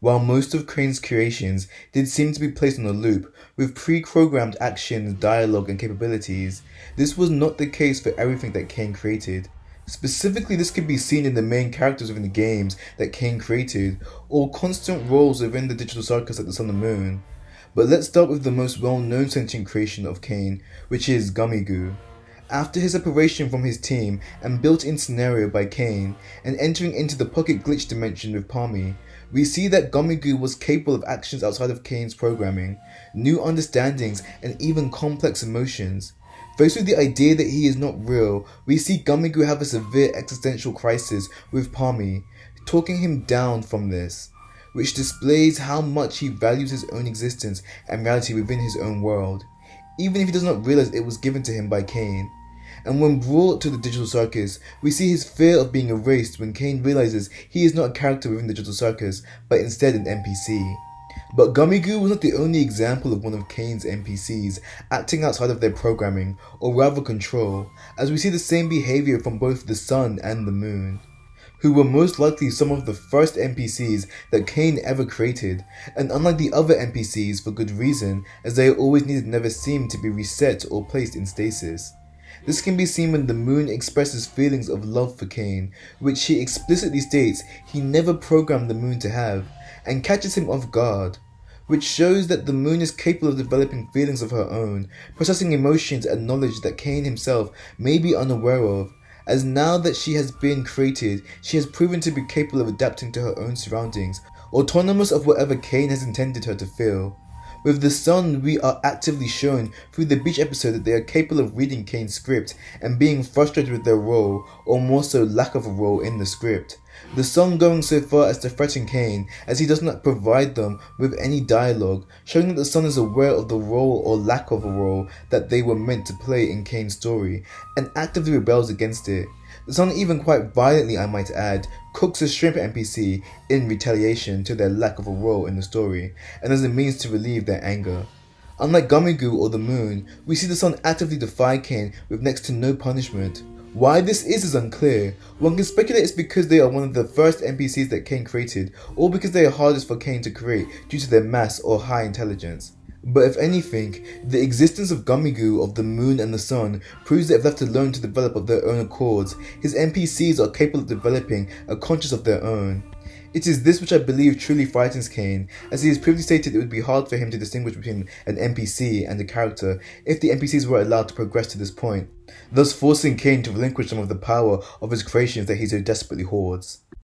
While most of Caine's creations did seem to be placed on a loop, with pre-programmed actions, dialogue, and capabilities, this was not the case for everything that Caine created. Specifically, this could be seen in the main characters within the games that Caine created, or constant roles within the digital circus like the Sun and Moon. But let's start with the most well-known sentient creation of Caine, which is Gummigoo. After his separation from his team and built-in scenario by Caine, and entering into the pocket glitch dimension with Palmy, we see that Gummigoo was capable of actions outside of Caine's programming, new understandings, and even complex emotions. Faced with the idea that he is not real, we see Gummigoo have a severe existential crisis with Palmy, talking him down from this, which displays how much he values his own existence and reality within his own world, even if he does not realize it was given to him by Caine. And when brought to the digital circus, we see his fear of being erased when Caine realizes he is not a character within the digital circus, but instead an NPC. But Gummigoo was not the only example of one of Caine's NPCs acting outside of their programming, or rather control, as we see the same behavior from both the Sun and the Moon, who were most likely some of the first NPCs that Caine ever created, and unlike the other NPCs for good reason, as they are always needed never seem to be reset or placed in stasis. This can be seen when the Moon expresses feelings of love for Caine, which he explicitly states he never programmed the Moon to have, and catches him off guard, which shows that the Moon is capable of developing feelings of her own, processing emotions and knowledge that Caine himself may be unaware of, as now that she has been created, she has proven to be capable of adapting to her own surroundings, autonomous of whatever Caine has intended her to feel. With the Sun, we are actively shown through the beach episode that they are capable of reading Caine's script and being frustrated with their role, or more so lack of a role in the script. The Sun going so far as to threaten Caine as he does not provide them with any dialogue, showing that the Sun is aware of the role or lack of a role that they were meant to play in Caine's story, and actively rebels against it. The Sun even quite violently, I might add, cooks a shrimp NPC in retaliation to their lack of a role in the story, and as a means to relieve their anger. Unlike Gummigoo or the Moon, we see the Sun actively defy Caine with next to no punishment. Why this is unclear. One can speculate it's because they are one of the first NPCs that Caine created, or because they are hardest for Caine to create due to their mass or high intelligence. But if anything, the existence of Gummigoo, of the Moon and the Sun proves that if left alone to develop of their own accords, his NPCs are capable of developing a conscience of their own. It is this which I believe truly frightens Caine, as he has previously stated it would be hard for him to distinguish between an NPC and a character if the NPCs were allowed to progress to this point, thus forcing Caine to relinquish some of the power of his creations that he so desperately hoards.